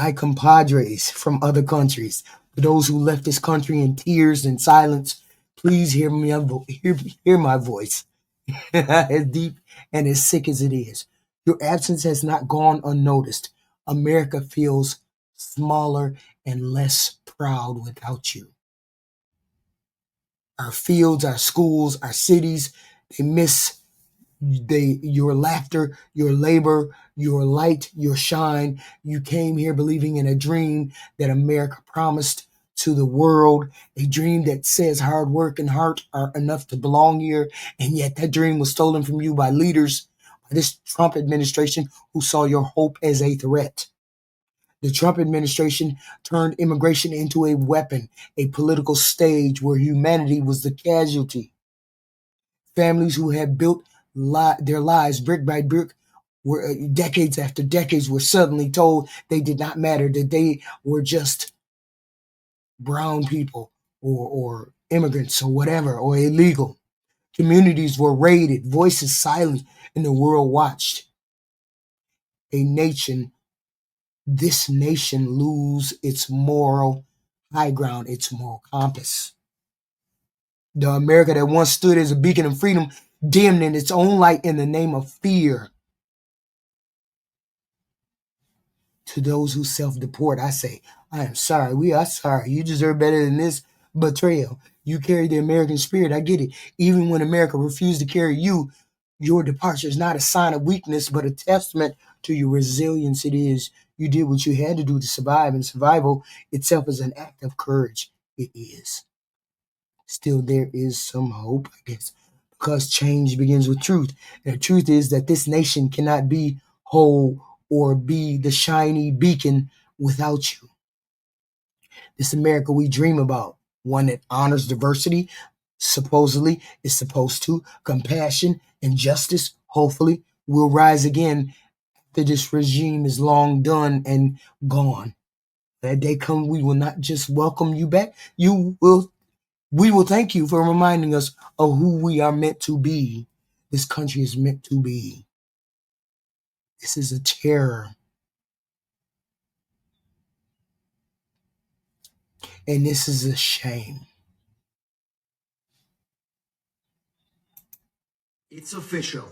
my compadres from other countries, for those who left this country in tears and silence, please hear my voice, as deep and as sick as it is. Your absence has not gone unnoticed. America feels smaller and less proud without you. Our fields, our schools, our cities, they miss your laughter, your labor, your light, your shine. You came here believing in a dream that America promised to the world, a dream that says hard work and heart are enough to belong here. And yet that dream was stolen from you by leaders, by this Trump administration who saw your hope as a threat. The Trump administration turned immigration into a weapon, a political stage where humanity was the casualty. Families who had built their lives brick by brick were decades after decades were suddenly told they did not matter, that they were just brown people or immigrants or whatever, or illegal. Communities were raided, voices silenced, and the world watched. This nation lose its moral high ground, its moral compass. The America that once stood as a beacon of freedom dimmed in its own light in the name of fear. To those who self-deport, I say, I am sorry. We are sorry. You deserve better than this betrayal. You carry the American spirit. I get it. Even when America refused to carry you, your departure is not a sign of weakness, but a testament to your resilience. It is. You did what you had to do to survive, and survival itself is an act of courage. It is. Still, there is some hope, I guess, because change begins with truth. And the truth is that this nation cannot be whole or be the shiny beacon without you. This America we dream about, one that honors diversity, supposedly is supposed to, compassion and justice, hopefully, will rise again after this regime is long done and gone. That day come, we will not just welcome you back, we will thank you for reminding us of who we are meant to be. This country is meant to be. This is a terror. And this is a shame. It's official.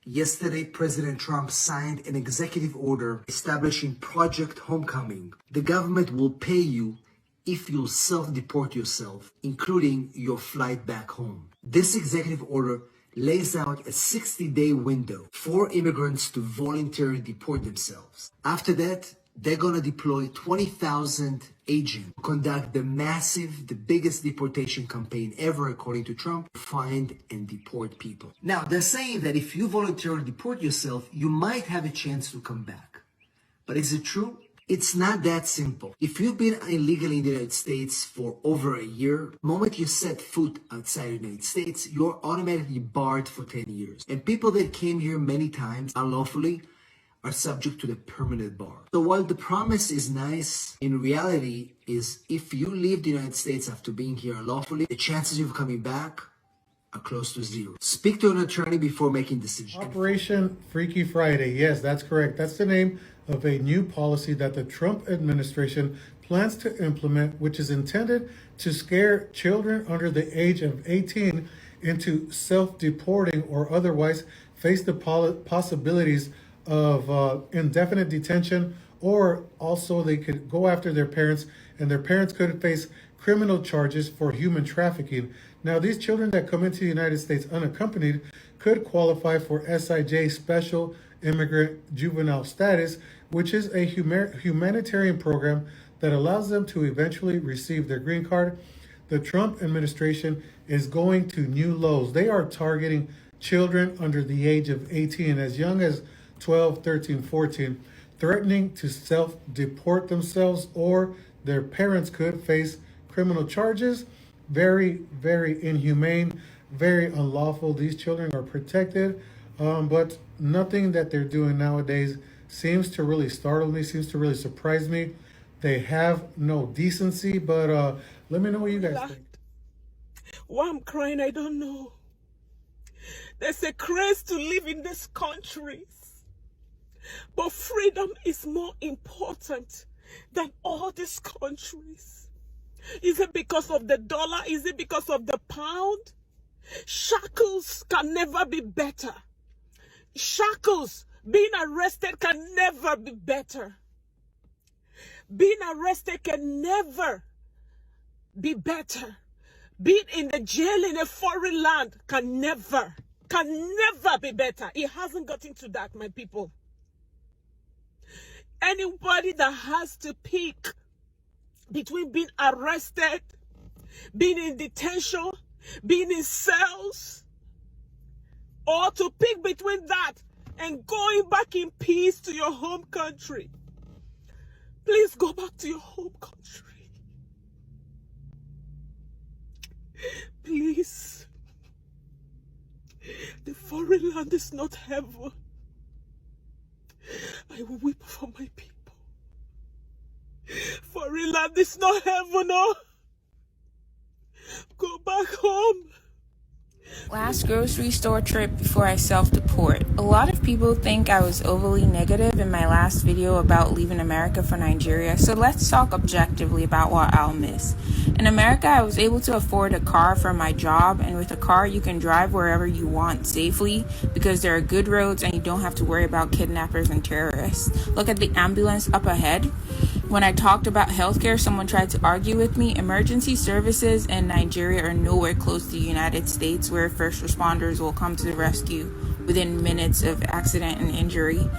Yesterday, President Trump signed an executive order establishing Project Homecoming. The government will pay you if you'll self-deport yourself, including your flight back home. This executive order lays out a 60-day window for immigrants to voluntarily deport themselves. After that, they're gonna deploy 20,000 agents to conduct the biggest deportation campaign ever, according to Trump, to find and deport people. Now, they're saying that if you voluntarily deport yourself, you might have a chance to come back. But is it true? It's not that simple. If you've been illegally in the United States for over a year, the moment you set foot outside the United States, you're automatically barred for 10 years. And people that came here many times unlawfully are subject to the permanent bar. So while the promise is nice, in reality is if you leave the United States after being here unlawfully, the chances of coming back are close to zero. Speak to an attorney before making decisions. Operation Freaky Friday. Yes, that's correct. That's the name of a new policy that the Trump administration plans to implement, which is intended to scare children under the age of 18 into self-deporting or otherwise face the possibilities of indefinite detention, or also they could go after their parents and their parents could face criminal charges for human trafficking. Now, these children that come into the United States unaccompanied could qualify for SIJ, Special Immigrant Juvenile Status, which is a humanitarian program that allows them to eventually receive their green card. The Trump administration is going to new lows. They are targeting children under the age of 18, as young as 12, 13, 14, threatening to self-deport themselves, or their parents could face criminal charges. Very, very inhumane, very unlawful. These children are protected, but nothing that they're doing nowadays seems to really startle me, seems to really surprise me. They have no decency, but let me know what you guys think. Why I'm crying, I don't know. There's a craze to live in this country, but freedom is more important than all these countries? Is it because of the dollar? Is it because of the pound? Shackles can never be better. Shackles, being arrested can never be better. Being arrested can never be better. Being in the jail in a foreign land can never be better. It hasn't gotten to that, my people. Anybody that has to pick between being arrested, being in detention, being in cells, or to pick between that and going back in peace to your home country, please go back to your home country. Please. The foreign land is not heaven. I will weep for my people. Foreign land is not heaven, no. Go back home. Last grocery store trip before I self-deport. A lot of people think I was overly negative in my last video about leaving America for Nigeria, so let's talk objectively about what I'll miss. In America, I was able to afford a car for my job, and with a car you can drive wherever you want safely because there are good roads and you don't have to worry about kidnappers and terrorists. Look at the ambulance up ahead. When I talked about healthcare, someone tried to argue with me. Emergency services in Nigeria are nowhere close to the United States, where first responders will come to the rescue within minutes of accident and injury.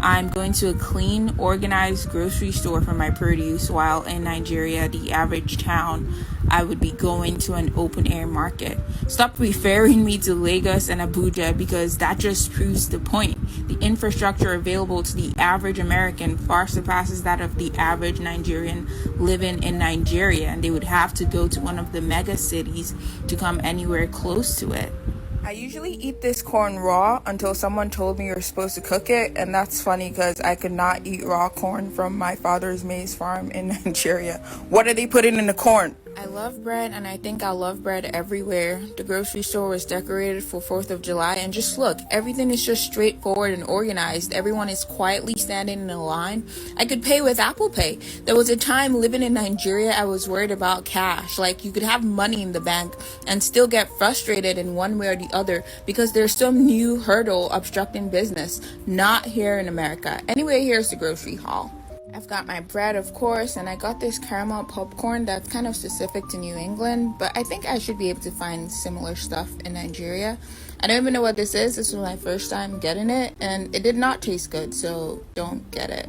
I'm going to a clean, organized grocery store for my produce, while in Nigeria, the average town, I would be going to an open-air market. Stop referring me to Lagos and Abuja because that just proves the point. The infrastructure available to the average American far surpasses that of the average Nigerian living in Nigeria, and they would have to go to one of the mega cities to come anywhere close to it. I usually eat this corn raw until someone told me you're supposed to cook it, and that's funny because I could not eat raw corn from my father's maize farm in Nigeria. What are they putting in the corn? I love bread, and I think I'll love bread everywhere. The grocery store was decorated for 4th of July, and just look, everything is just straightforward and organized. Everyone is quietly standing in a line. I could pay with Apple Pay. There was a time living in Nigeria I was worried about cash. Like, you could have money in the bank and still get frustrated in one way or the other because there's some new hurdle obstructing business. Not here in America. Anyway, here's the grocery haul. I've got my bread, of course, and I got this caramel popcorn that's kind of specific to New England, but I think I should be able to find similar stuff in Nigeria. I don't even know what this is. This was my first time getting it, and it did not taste good, so don't get it.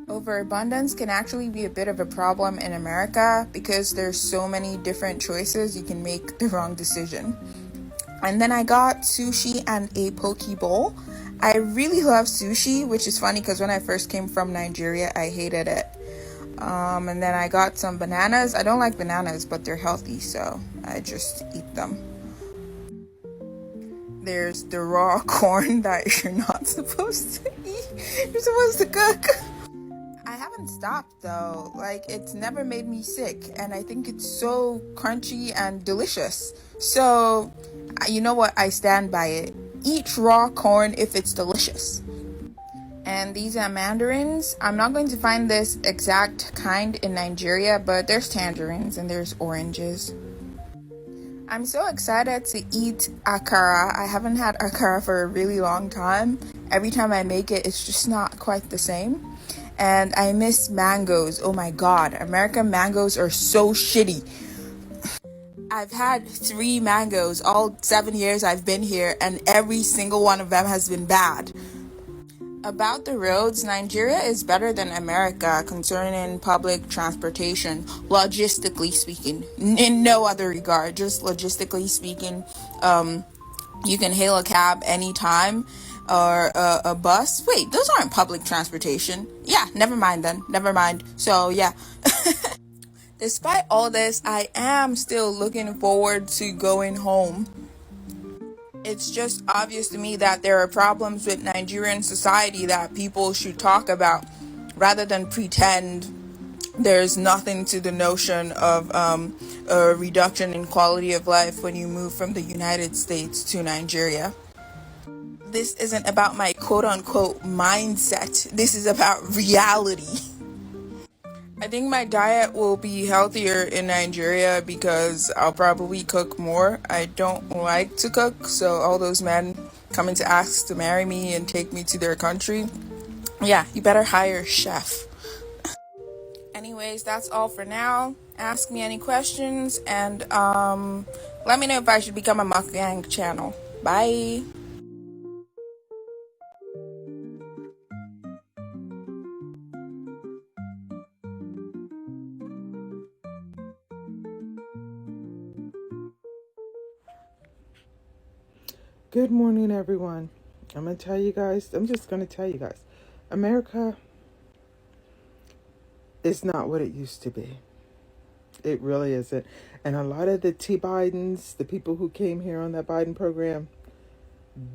Overabundance can actually be a bit of a problem in America because there's so many different choices, you can make the wrong decision. And then I got sushi and a poke bowl. I really love sushi, which is funny because when I first came from Nigeria, I hated it. And then I got some bananas. I don't like bananas, but they're healthy, so I just eat them. There's the raw corn that you're not supposed to eat. You're supposed to cook. I haven't stopped though. Like, it's never made me sick, and I think it's so crunchy and delicious. So, you know what? I stand by it. Eat raw corn if it's delicious. And these are mandarins. I'm not going to find this exact kind in Nigeria, but there's tangerines and there's oranges. I'm so excited to eat akara. I haven't had akara for a really long time. Every time I make it, it's just not quite the same. And I miss mangoes. Oh my god, American mangoes are so shitty. I've had 3 mangoes all 7 years I've been here, and every single one of them has been bad. About the roads, Nigeria is better than America concerning public transportation, logistically speaking. In no other regard, just logistically speaking. You can hail a cab anytime, or a bus. Wait, those aren't public transportation. Yeah, never mind then. Never mind. So, yeah. Despite all this, I am still looking forward to going home. It's just obvious to me that there are problems with Nigerian society that people should talk about rather than pretend there's nothing to the notion of a reduction in quality of life when you move from the United States to Nigeria. This isn't about my quote-unquote mindset. This is about reality. I think my diet will be healthier in Nigeria because I'll probably cook more. I don't like to cook, so all those men coming to ask to marry me and take me to their country, yeah, you better hire a chef. Anyways, that's all for now. Ask me any questions and let me know if I should become a mukbang channel. Bye. Good morning, everyone. I'm going to tell you guys, I'm just going to tell you guys, America is not what it used to be. It really isn't. And a lot of the Bidens, the people who came here on that Biden program,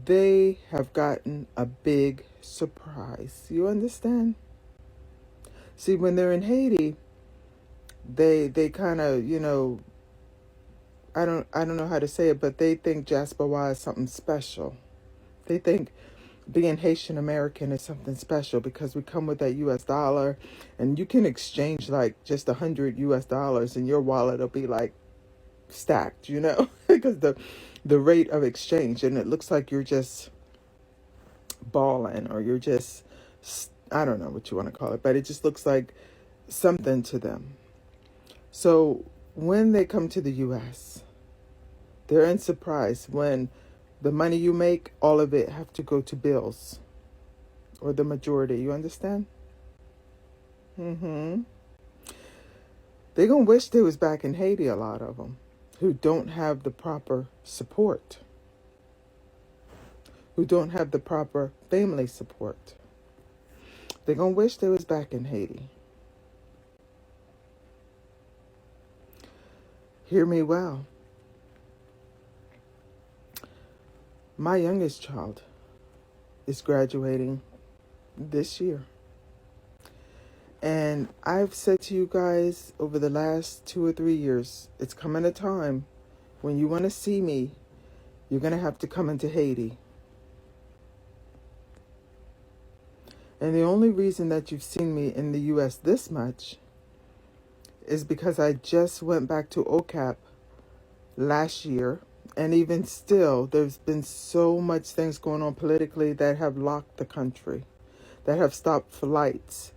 they have gotten a big surprise. You understand? See, when they're in Haiti, they kind of, I don't know how to say it, but they think Jasper is something special. They think being Haitian American is something special because we come with that US dollar, and you can exchange like just $100 and your wallet will be like stacked, because the rate of exchange, and it looks like you're just balling, or you're just, I don't know what you want to call it, but it just looks like something to them. So when they come to the US, they're in surprise when the money you make, all of it have to go to bills, or the majority. You understand? Mm-hmm. They're going to wish they was back in Haiti, a lot of them, who don't have the proper support, who don't have the proper family support. They're going to wish they was back in Haiti. Hear me well. My youngest child is graduating this year. And I've said to you guys over the last 2 or 3 years, it's coming a time when you want to see me, you're going to have to come into Haiti. And the only reason that you've seen me in the U.S. this much is because I just went back to OCAP last year. And even still, there's been so much things going on politically that have locked the country, that have stopped flights,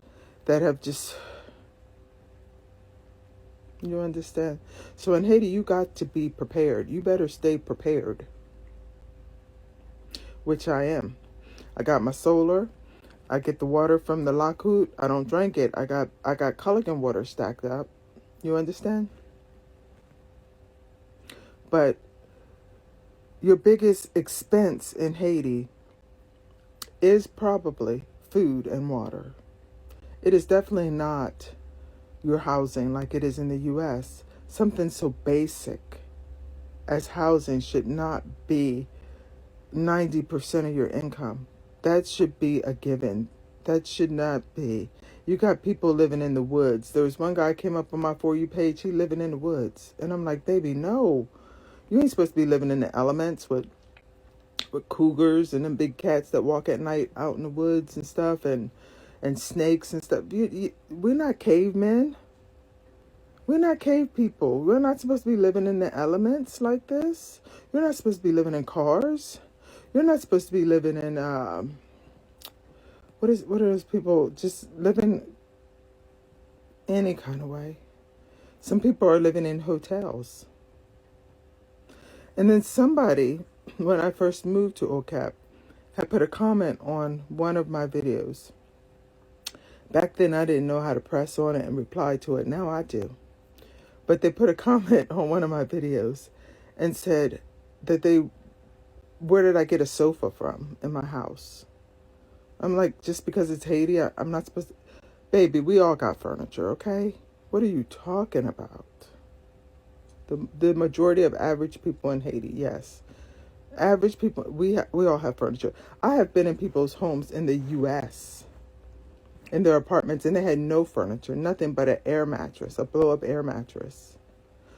that have just... You understand? So in Haiti, you got to be prepared. You better stay prepared, which I am. I got my solar. I get the water from the Lacoute. I don't drink it. I got Culligan water stacked up. You understand? But your biggest expense in Haiti is probably food and water. It is definitely not your housing like it is in the U.S. Something so basic as housing should not be 90% of your income. That should be a given. That should not be. You got people living in the woods. There was one guy came up on my For You page. He living in the woods. And I'm like, baby, no. You ain't supposed to be living in the elements with cougars and them big cats that walk at night out in the woods and stuff, and snakes and stuff. We're not cavemen. We're not cave people. We're not supposed to be living in the elements like this. You're not supposed to be living in cars. You're not supposed to be living in what are those people just living any kind of way? Some people are living in hotels. And then somebody, when I first moved to OCAP, had put a comment on one of my videos. Back then I didn't know how to press on it and reply to it. Now I do. But they put a comment on one of my videos and said that where did I get a sofa from in my house? I'm like, just because it's Haiti, I'm not supposed to... Baby, we all got furniture, okay? What are you talking about? The majority of average people in Haiti, yes. Average people, we all have furniture. I have been in people's homes in the U.S., in their apartments, and they had no furniture, nothing but an air mattress, a blow-up air mattress.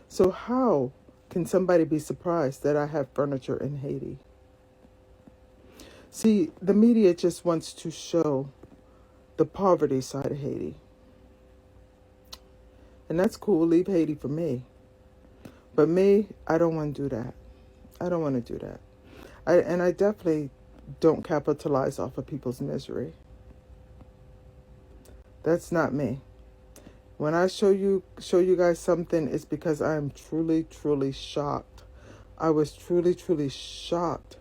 So how can somebody be surprised that I have furniture in Haiti? See, the media just wants to show the poverty side of Haiti. And that's cool. Leave Haiti for me. But me, I don't want to do that. I don't want to do that. I definitely don't capitalize off of people's misery. That's not me. When I show you guys something, it's because I am truly, truly shocked. I was truly, truly shocked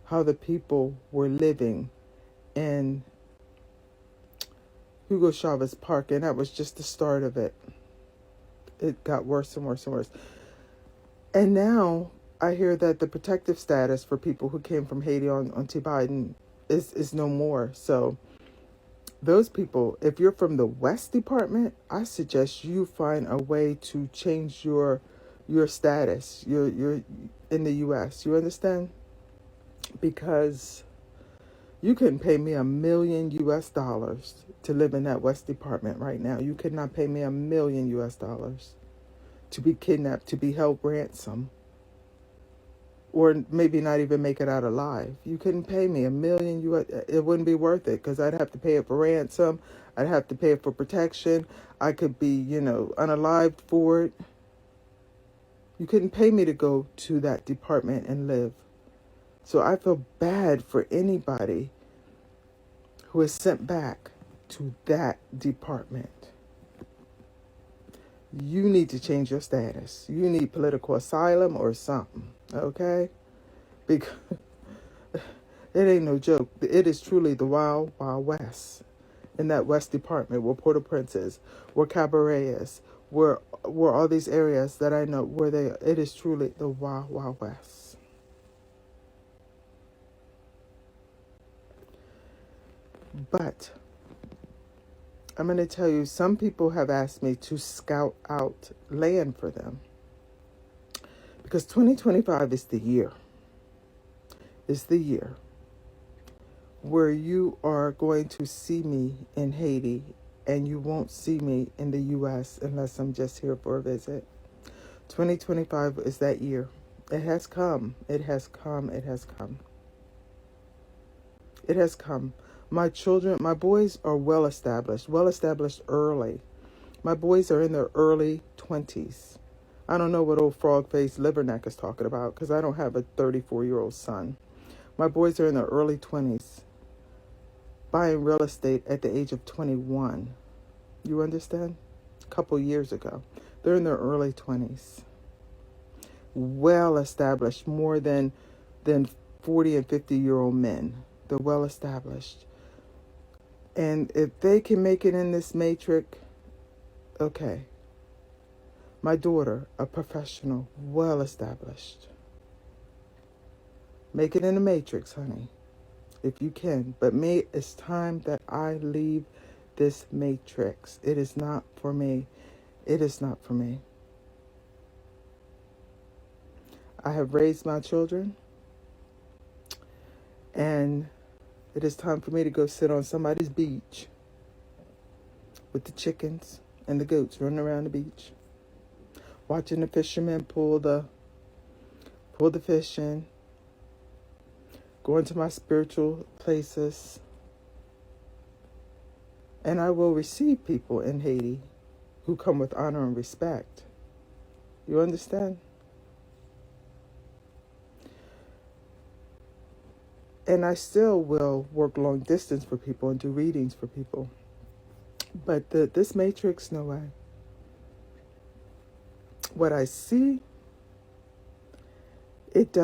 how the people were living in Hugo Chavez Park, and that was just the start of it. It got worse and worse and worse. And now I hear that the protective status for people who came from Haiti on T. Biden is no more. So those people, if you're from the West Department, I suggest you find a way to change your status. You're in the U.S. You understand? Because you couldn't pay me $1 million US to live in that West Department right now. You could not pay me $1 million US to be kidnapped, to be held ransom, or maybe not even make it out alive. You couldn't pay me $1 million US. It wouldn't be worth it because I'd have to pay it for ransom. I'd have to pay it for protection. I could be, unalived for it. You couldn't pay me to go to that department and live. So I feel bad for anybody who is sent back to that department. You need to change your status. You need political asylum or something, okay? Because it ain't no joke. It is truly the wild, wild west in that West Department where Port-au-Prince is, where Cabaret is, where all these areas that I know where it is truly the wild, wild west. But I'm going to tell you, some people have asked me to scout out land for them. Because 2025 is the year. It's the year where you are going to see me in Haiti and you won't see me in the U.S. unless I'm just here for a visit. 2025 is that year. It has come. It has come. It has come. It has come. My children, my boys are well established early. My boys are in their early 20s. I don't know what old frog-faced liverneck is talking about because I don't have a 34-year-old son. My boys are in their early 20s, buying real estate at the age of 21. You understand? A couple years ago. They're in their early 20s. Well established, more than 40 and 50-year-old men. They're well established. And if they can make it in this matrix, okay. My daughter, a professional, well established. Make it in the matrix, honey, if you can. But me, it's time that I leave this matrix. It is not for me. It is not for me. I have raised my children, and it is time for me to go sit on somebody's beach with the chickens and the goats running around the beach, watching the fishermen pull the fish in, going to my spiritual places. And I will receive people in Haiti who come with honor and respect. You understand? And I still will work long distance for people and do readings for people. But this matrix, no way. What I see, it's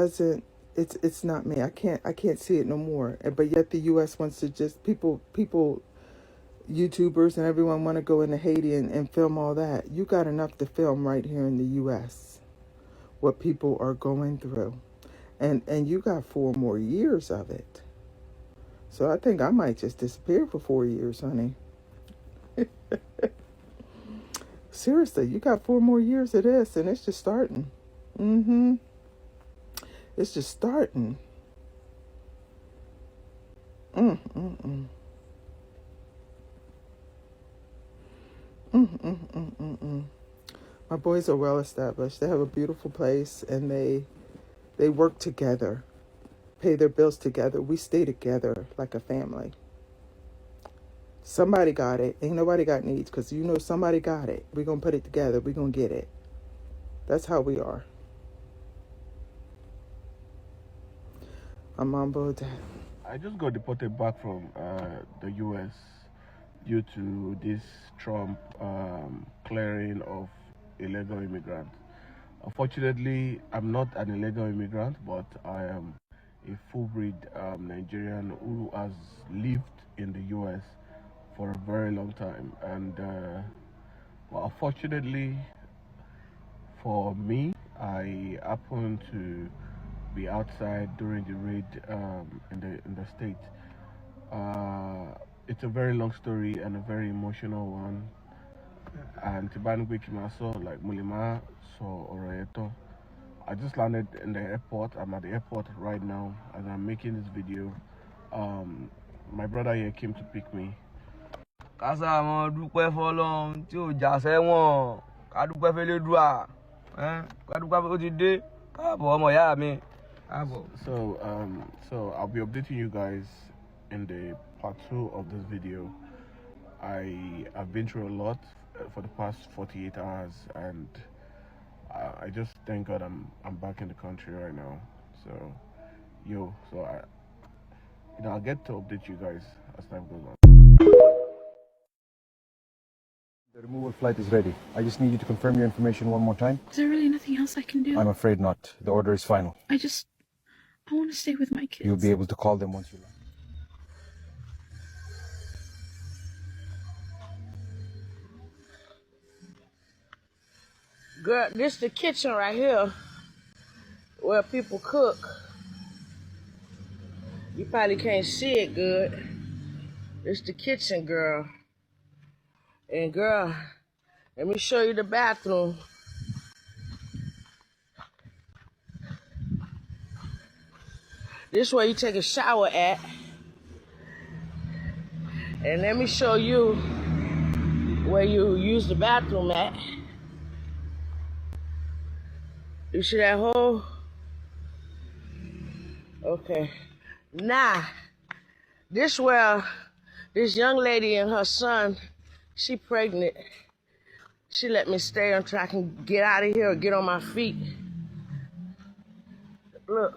not me. I can't see it no more. But yet the US wants to just people YouTubers and everyone want to go into Haiti and film all that. You got enough to film right here in the US. What people are going through. And you got 4 more years of it. So I think I might just disappear for 4 years, honey. Seriously, you got 4 more years of this, and it's just starting. It's just starting. My boys are well established. They have a beautiful place, and they work together, pay their bills together. We stay together like a family. Somebody got it. Ain't nobody got needs, because you know somebody got it. We're going to put it together. We're going to get it. That's how we are. I'm on board that. I just got deported back from the US due to this Trump clearing of illegal immigrants. Unfortunately, I'm not an illegal immigrant, but I am a full-breed Nigerian who has lived in the US for a very long time. And well, unfortunately for me, I happened to be outside during the raid in the state. It's a very long story and a very emotional one. And Tibanugwe Kimaso, like Mulima, so Oroyeto. I just landed in the airport. I'm at the airport right now as I'm making this video. My brother here came to pick me. Kásá àwọn dúpẹ́ fọlọ́run tí ò já sẹ́wọ̀n ká dúpẹ́ fẹ́lẹ́dùà ká dúpẹ́ ó ti dé káàbọ̀ ọmọ ìyá mi káàbọ̀. So I'll be updating you guys in the part 2 of this video. I've been through a lot for the past 48 hours, and I just thank God I'm back in the country right now. So I'll get to update you guys as time goes on. The removal flight is ready. I just need you to confirm your information one more time. Is there really nothing else I can do? I'm afraid not. The order is final. I want to stay with my kids. You'll be able to call them once you land. Girl, this the kitchen right here where people cook. You probably can't see it good. This the kitchen, girl. And girl, let me show you the bathroom. This is where you take a shower at. And let me show you where you use the bathroom at. You see that hole? Okay. Now, this where this young lady and her son, she pregnant. She let me stay until I can get out of here or get on my feet. Look.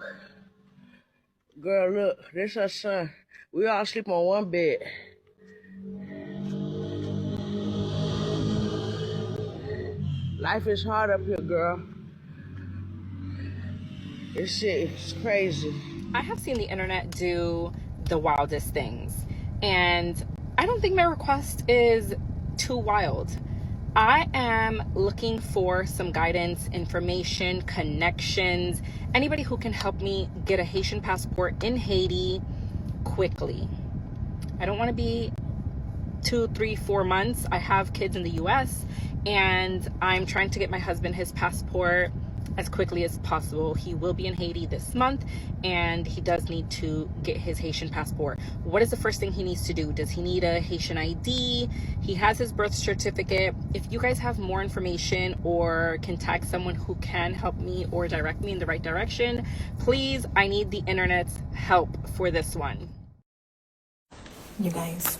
Girl, look. This her son. We all sleep on one bed. Life is hard up here, girl. This shit is crazy. I have seen the internet do the wildest things, and I don't think my request is too wild. I am looking for some guidance, information, connections, anybody who can help me get a Haitian passport in Haiti quickly. I don't want to be 2, 3, 4 months. I have kids in the US, and I'm trying to get my husband his passport as quickly as possible. He will be in Haiti this month, and he does need to get his Haitian passport. What is the first thing he needs to do? Does he need a Haitian ID? He has his birth certificate. If you guys have more information or can tag someone who can help me or direct me in the right direction, please, I need the internet's help for this one. You guys,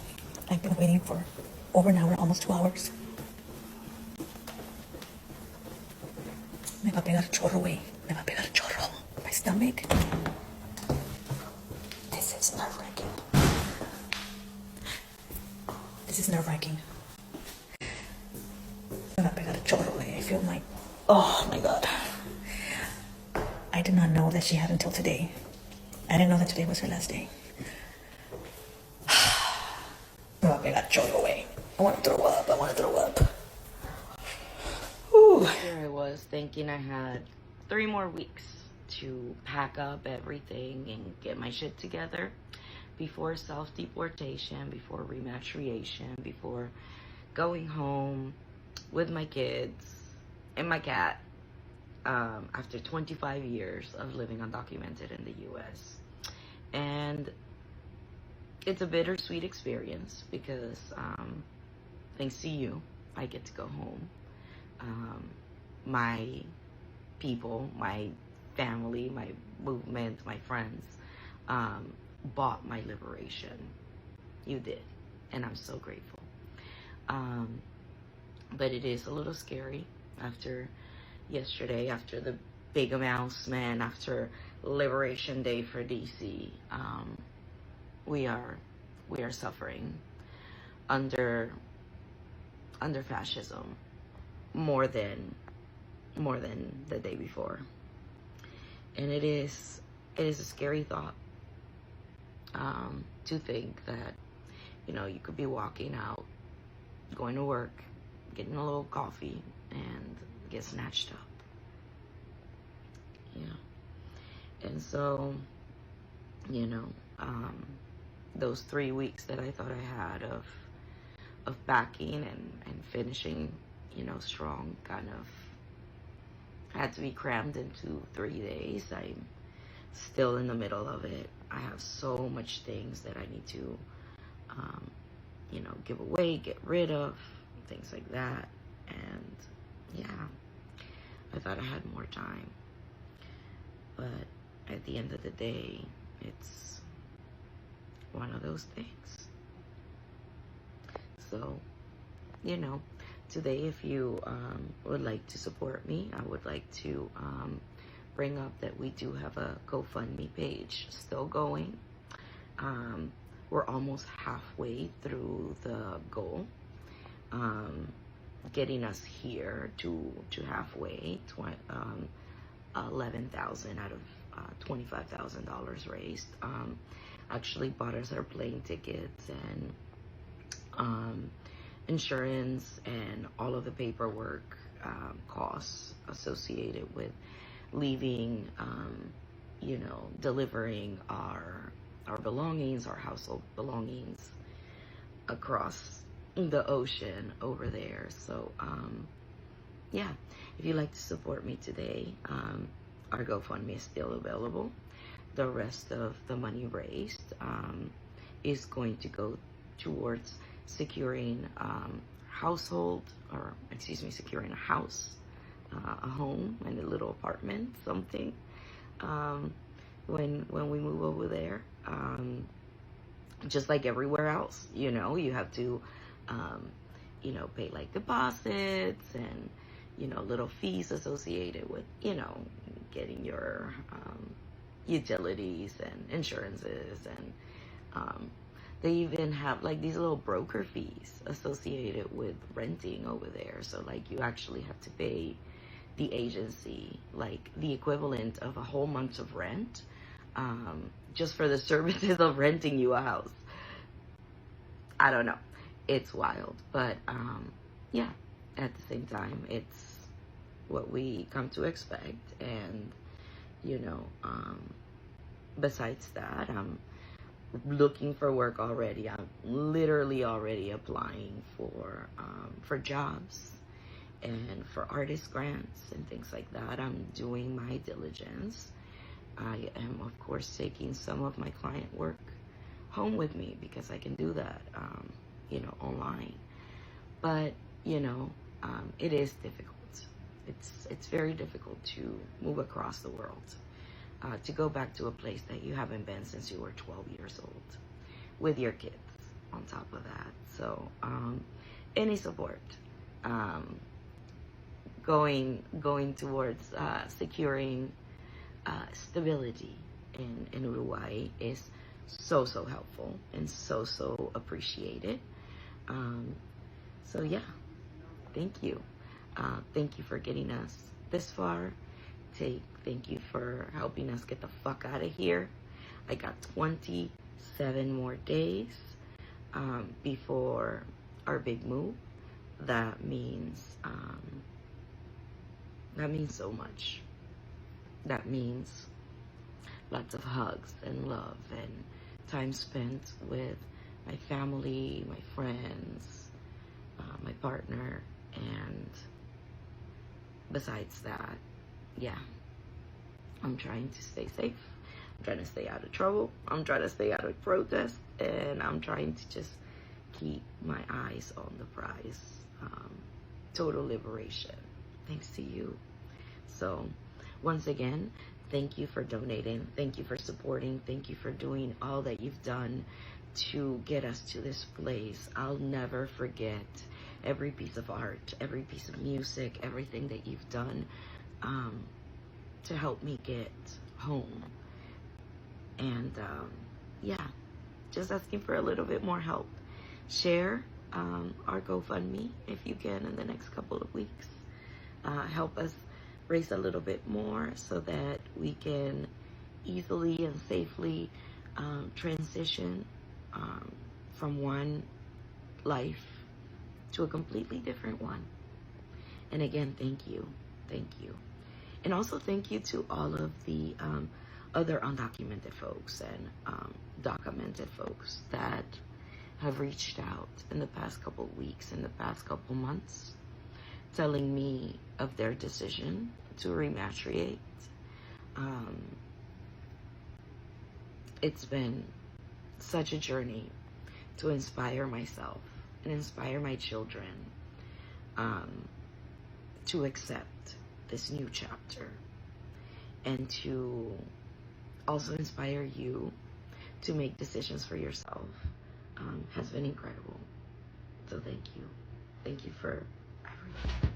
I've been waiting for over an hour, almost 2 hours. Me va a pegar chorro, güey. Me va a pegar chorro. My stomach. This is nerve-wracking. This is nerve-wracking. Me va a pegar chorro, güey. I feel like, oh my God. I did not know that she had until today. I didn't know that today was her last day. Me va a pegar chorro, güey. I want to throw up. I want to throw up. Here I was thinking I had 3 more weeks to pack up everything and get my shit together before self-deportation, before repatriation, before going home with my kids and my cat after 25 years of living undocumented in the US. And it's a bittersweet experience because thanks to you, I get to go home. My people, my family, my movement, my friends bought my liberation. You did. and I'm so grateful. But it is a little scary after yesterday, after the big announcement, after Liberation Day for DC. We are suffering under fascism more than the day before, and it is a scary thought, to think that, you know, you could be walking out, going to work, getting a little coffee, and get snatched up. And so, you know, those 3 weeks that I thought I had of backing and finishing, you know, strong, kind of had to be crammed into 3 days. I'm still in the middle of it. I have so much things that I need to, you know, give away, get rid of, things like that. And yeah, I thought I had more time. But at the end of the day, it's one of those things. So, you know, today, if you would like to support me, I would like to bring up that we do have a GoFundMe page still going. We're almost halfway through the goal, getting us here to halfway, 11,000 out of $25,000 raised. Actually bought us our plane tickets and insurance and all of the paperwork costs associated with leaving, you know, delivering our belongings, our household belongings across the ocean over there. So yeah, if you'd like to support me today, our GoFundMe is still available. The rest of the money raised is going to go towards securing securing a house, a home, and a little apartment, something, when we move over there. Just like everywhere else, you know, you have to, you know, pay like deposits and, you know, little fees associated with, you know, getting your utilities and insurances, and they even have like these little broker fees associated with renting over there. So like you actually have to pay the agency like the equivalent of a whole month of rent, just for the services of renting you a house. I don't know, it's wild, but yeah, at the same time, it's what we come to expect. And you know, besides that, I'm looking for work already. I'm literally already applying for jobs and for artist grants and things like that. I'm doing my diligence. I am, of course, taking some of my client work home with me because I can do that, you know, online. But, you know, it is difficult. It's very difficult to move across the world, to go back to a place that you haven't been since you were 12 years old, with your kids on top of that. So, any support, going towards securing stability in Uruguay is so helpful and so appreciated. So yeah, thank you. Thank you for getting us this far. Thank you for helping us get the fuck out of here. I got 27 more days before our big move. That means so much. That means lots of hugs and love and time spent with my family, my friends, my partner, and besides that, yeah, I'm trying to stay safe. I'm trying to stay out of trouble. I'm trying to stay out of protest, and I'm trying to just keep my eyes on the prize. Total liberation, thanks to you. So once again, thank you for donating. Thank you for supporting. Thank you for doing all that you've done to get us to this place. I'll never forget every piece of art, every piece of music, everything that you've done to help me get home. And yeah, just asking for a little bit more help. Share our GoFundMe if you can in the next couple of weeks. Help us raise a little bit more so that we can easily and safely transition from one life to a completely different one. And again, thank you. Thank you. And also thank you to all of the other undocumented folks and documented folks that have reached out in the past couple weeks, in the past couple months, telling me of their decision to repatriate. It's been such a journey to inspire myself and inspire my children to accept this new chapter, and to also inspire you to make decisions for yourself has been incredible. So thank you. Thank you for everything.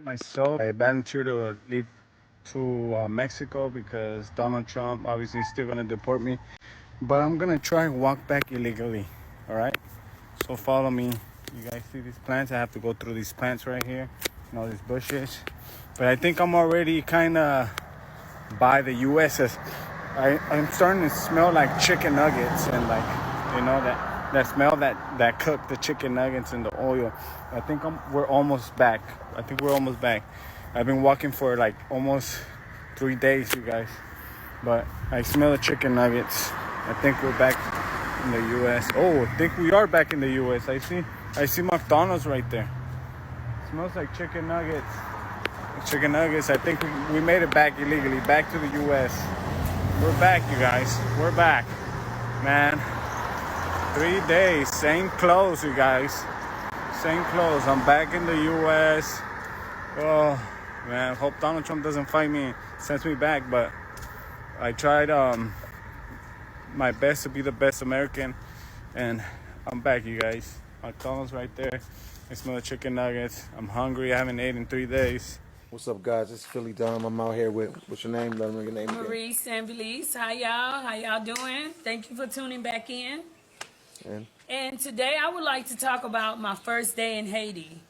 Myself, I volunteered to leave to Mexico because Donald Trump obviously is still gonna deport me. But I'm gonna try and walk back illegally. All right. So follow me. You guys see these plants? I have to go through these plants right here and all these bushes. But I think I'm already kind of by the U.S. I'm starting to smell like chicken nuggets and like, you know, that smell that cooked the chicken nuggets in the oil. I think we're almost back. I think we're almost back. I've been walking for like almost 3 days, you guys. But I smell the chicken nuggets. I think we're back in the U.S. Oh, I think we are back in the U.S. I see McDonald's right there. It smells like chicken nuggets. Chicken nuggets. I think we made it back illegally, back to the U.S. We're back, you guys. We're back, man. 3 days, same clothes, you guys. Same clothes. I'm back in the U.S. Oh, man. Hope Donald Trump doesn't fight me, sends me back. But I tried my best to be the best American, and I'm back, you guys. McDonald's right there. I smell the chicken nuggets. I'm hungry. I haven't ate in 3 days. What's up, guys? It's Philly Dom. I'm out here with, what's your name? Let me know your name again. Marie Sanvelice. Hi, y'all. How y'all doing? Thank you for tuning back in. And today I would like to talk about my first day in Haiti.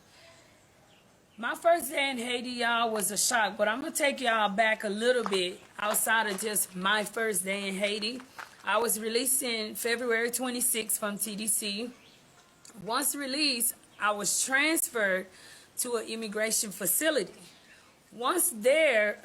My first day in Haiti, y'all, was a shock, but I'm going to take y'all back a little bit outside of just my first day in Haiti. I was released in February 26th from TDC. Once released, I was transferred to an immigration facility. Once there,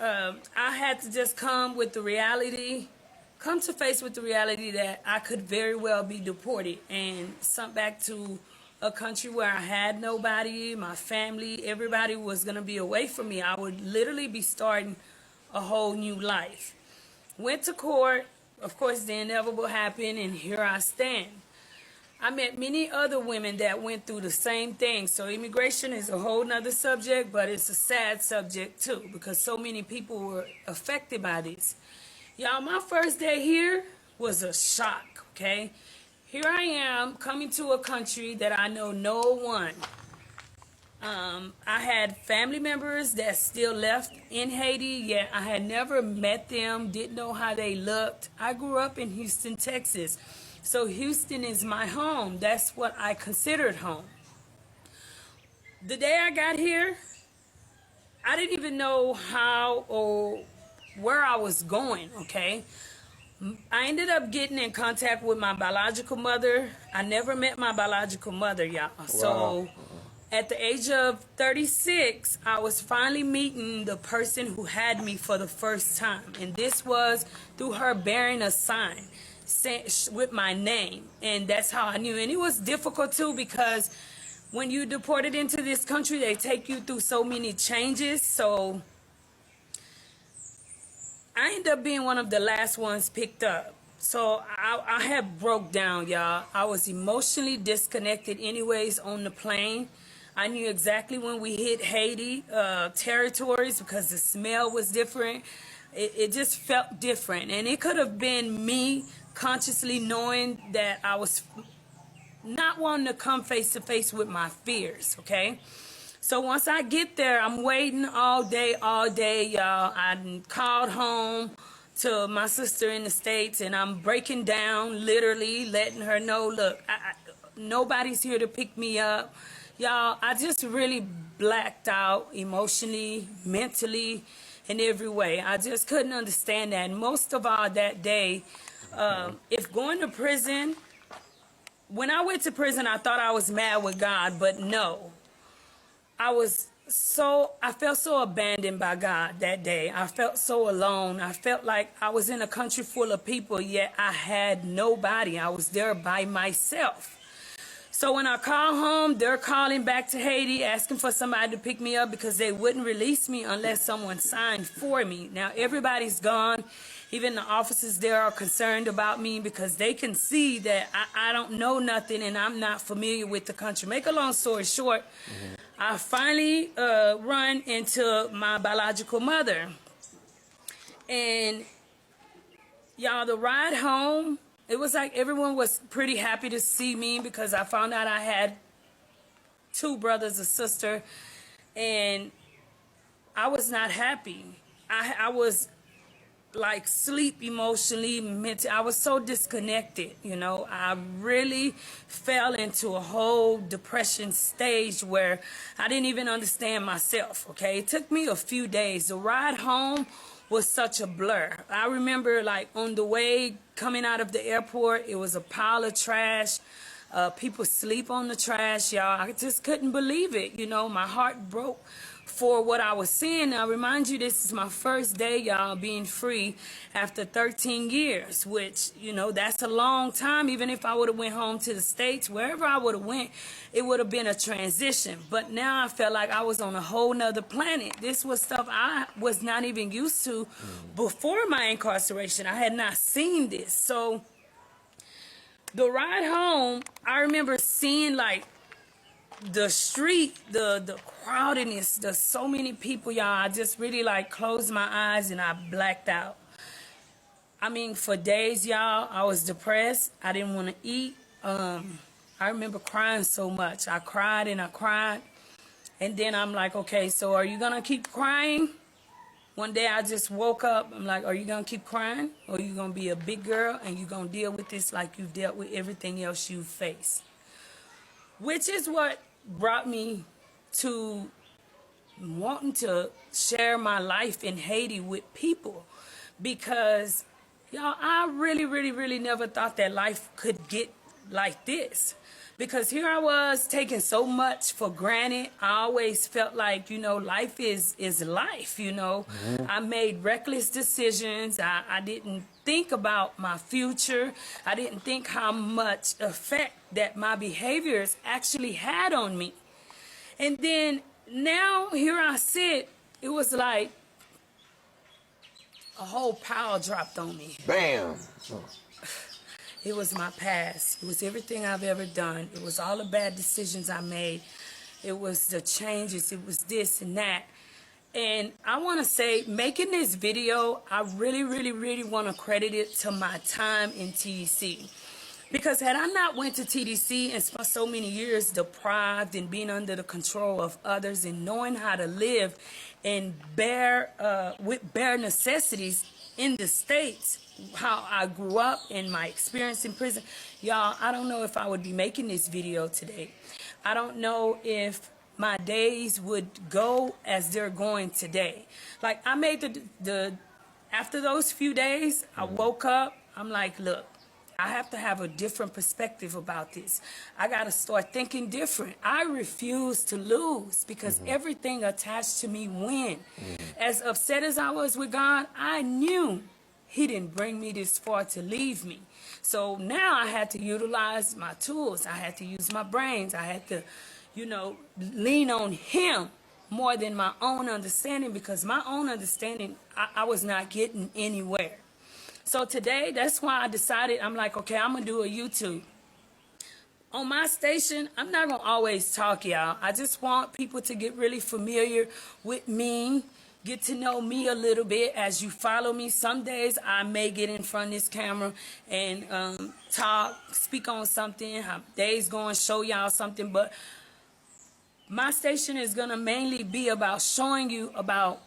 I had to just come to face with the reality that I could very well be deported and sent back to a country where I had nobody, my family, everybody was going to be away from me. I would literally be starting a whole new life. Went to court. Of course, the inevitable happened, and here I stand. I met many other women that went through the same thing. So immigration is a whole nother subject, but it's a sad subject too, because so many people were affected by this. Y'all, my first day here was a shock, okay? Here I am coming to a country that I know no one. I had family members that still left in Haiti, yet I had never met them, didn't know how they looked. I grew up in Houston, Texas. So Houston is my home. That's what I considered home. The day I got here, I didn't even know how or where I was going, okay? I ended up getting in contact with my biological mother. I never met my biological mother, y'all. Wow. So at the age of 36, I was finally meeting the person who had me for the first time. And this was through her bearing a sign with my name, and that's how I knew. And it was difficult too, because when you deported into this country, they take you through so many changes. So I ended up being one of the last ones picked up. So I had broke down, y'all. I was emotionally disconnected anyways on the plane. I knew exactly when we hit Haiti territories because the smell was different. It just felt different. And it could have been me consciously knowing that I was not wanting to come face to face with my fears, okay? So once I get there, I'm waiting all day, y'all. I called home to my sister in the States, and I'm breaking down, literally letting her know, look, nobody's here to pick me up. Y'all, I just really blacked out emotionally, mentally, in every way. I just couldn't understand that. And most of all that day, if going to prison, when I went to prison, I thought I was mad with God, but no. I felt so abandoned by God that day. I felt so alone. I felt like I was in a country full of people, yet I had nobody. I was there by myself. So when I call home, they're calling back to Haiti, asking for somebody to pick me up because they wouldn't release me unless someone signed for me. Now, everybody's gone. Even the officers there are concerned about me because they can see that I don't know nothing and I'm not familiar with the country. Make a long story short, I finally run into my biological mother. And y'all, the ride home, it was like everyone was pretty happy to see me because I found out I had 2 brothers, a sister, and I was not happy. I was like sleep emotionally, mentally. I was so disconnected, you know. I really fell into a whole depression stage where I didn't even understand myself, okay? It took me a few days. The ride home was such a blur. I remember like on the way coming out of the airport, it was a pile of trash. People sleep on the trash, y'all. I just couldn't believe it. You know, my heart broke for what I was seeing. Now, remind you, this is my first day, y'all, being free after 13 years, which, you know, that's a long time. Even if I would have went home to the States, wherever I would have went, it would have been a transition. But now I felt like I was on a whole nother planet. This was stuff I was not even used to before my incarceration. I had not seen this. So the ride home, I remember seeing like the street, the crowdedness, there's so many people, y'all. I just really like closed my eyes and I blacked out. I mean, for days, y'all, I was depressed. I didn't want to eat. I remember crying so much. I cried and I cried. And then I'm like, okay, so are you going to keep crying? One day I just woke up. I'm like, are you going to keep crying? Or are you going to be a big girl and you're going to deal with this like you've dealt with everything else you face? Which is what brought me to wanting to share my life in Haiti with people. Because, y'all, I really never thought that life could get like this. Because here I was taking so much for granted. I always felt like, you know, life is life, you know. I made reckless decisions. I didn't think about my future. I didn't think how much effect that my behaviors actually had on me. And then now here I sit, it was like a whole pile dropped on me. Bam! It was my past. It was everything I've ever done. It was all the bad decisions I made. It was the changes. It was this and that. And I want to say, making this video, I really want to credit it to my time in TDC. Because had I not went to TDC and spent so many years deprived and being under the control of others and knowing how to live and with bare necessities in the States, how I grew up and my experience in prison, y'all, I don't know if I would be making this video today. I don't know if my days would go as they're going today. Like, I made after those few days, I woke up, I'm like, look, I have to have a different perspective about this. I got to start thinking different. I refuse to lose because everything attached to me win. As upset as I was with God, I knew He didn't bring me this far to leave me. So now I had to utilize my tools. I had to use my brains. I had to, you know, lean on Him more than my own understanding, because my own understanding, I was not getting anywhere. So today, that's why I decided, I'm like, okay, I'm going to do a YouTube. on my station, I'm not gonna always talk, y'all. I just want people to get really familiar with me, get to know me a little bit as you follow me. Some days I may get in front of this camera and talk, speak on something. Days going show y'all something, but my station is gonna mainly be about showing you about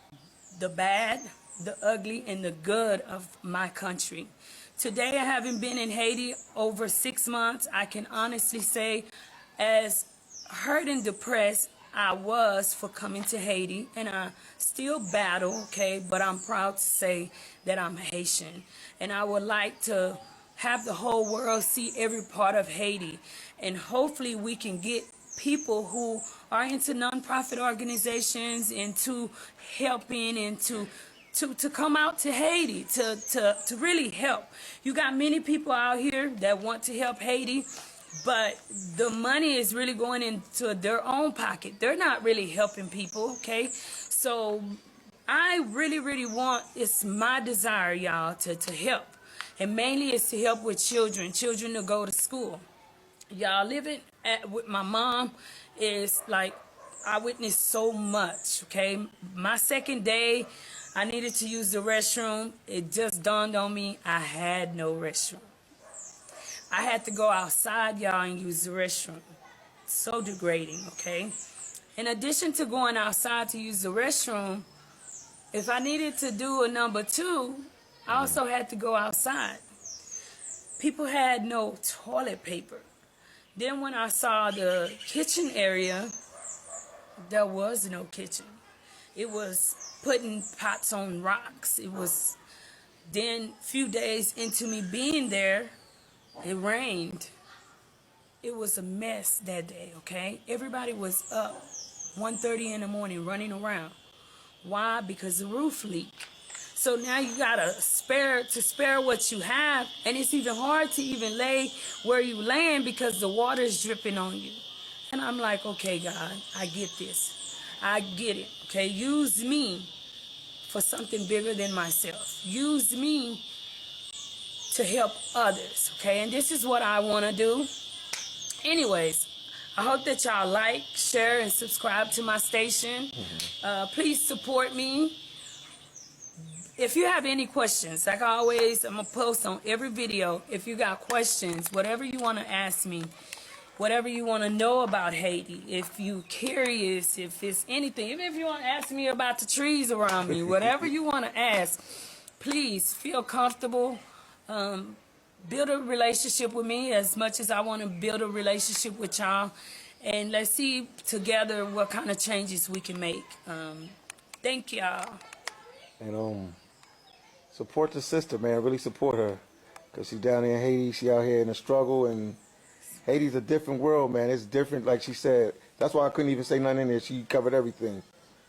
the bad, the ugly, and the good of my country. Today, I haven't been in Haiti over 6 months. I can honestly say, as hurt and depressed I was for coming to Haiti, and I still battle, okay, but I'm proud to say that I'm Haitian. And I would like to have the whole world see every part of Haiti. And hopefully we can get people who are into nonprofit organizations, into helping, and to come out to Haiti to really help. You got many people out here that want to help Haiti, but the money is really going into their own pocket. They're not really helping people, okay? So I really want, it's my desire, y'all, to help. And mainly it's to help with children to go to school. Y'all living with my mom is like, I witnessed so much, okay? My second day, I needed to use the restroom. It just dawned on me I had no restroom. I had to go outside, y'all, and use the restroom. So degrading, okay? In addition to going outside to use the restroom, if I needed to do a number 2, I also had to go outside. People had no toilet paper. Then when I saw the kitchen area, there was no kitchen. It was putting pots on rocks. It was then few days into me being there, it rained. It was a mess that day, okay? Everybody was up 1:30 in the morning running around. Why? Because the roof leaked. So now you gotta spare what you have, and it's even hard to even lay where you laying because the water is dripping on you. And I'm like, okay, God, I get this. I get it, okay? Use me for something bigger than myself. Use me to help others, okay? And this is what I want to do. Anyways, I hope that y'all like, share, and subscribe to my station. Please support me. If you have any questions, like always, I'm going to post on every video. If you got questions, whatever you want to ask me, whatever you want to know about Haiti, if you curious, if it's anything, even if you want to ask me about the trees around me, whatever you want to ask, please feel comfortable. Build a relationship with me as much as I want to build a relationship with y'all. And let's see together what kind of changes we can make. Thank y'all. And support the sister, man. Really support her. Because she's down there in Haiti. She out here in the struggle. And Haiti's a different world, man. It's different, like she said. That's why I couldn't even say nothing in there. She covered everything.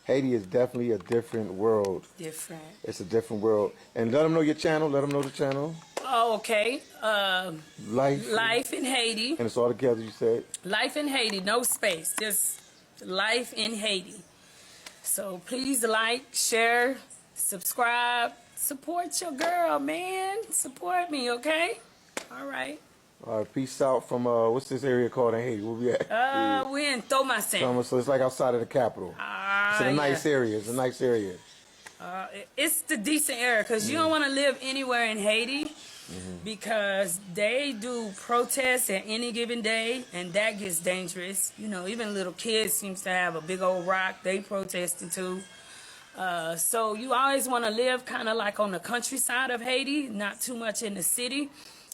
Haiti is definitely a different world. Different. It's a different world. And let them know your channel. Let them know the channel. Oh, okay. Life in Haiti. And it's all together, you said? Life in Haiti. No space. Just Life in Haiti. So please like, share, subscribe. Support your girl, man. Support me, okay? All right. All right, peace out from, what's this area called in Haiti? Where we at? We're in Thomasin. So it's like outside of the capital. It's a nice area. It's a nice area. It's the decent area because you don't want to live anywhere in Haiti because they do protests at any given day, and that gets dangerous. You know, even little kids seems to have a big old rock they protesting too. So you always want to live kind of like on the countryside of Haiti, not too much in the city,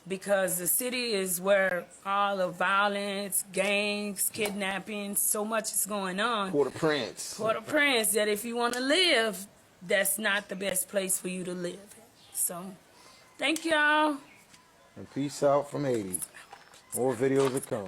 because the city is where all the violence, gangs, kidnapping, so much is going on. Port-au-Prince. Port-au-Prince, that if you want to live, that's not the best place for you to live. So, thank y'all. And peace out from Haiti. More videos to come.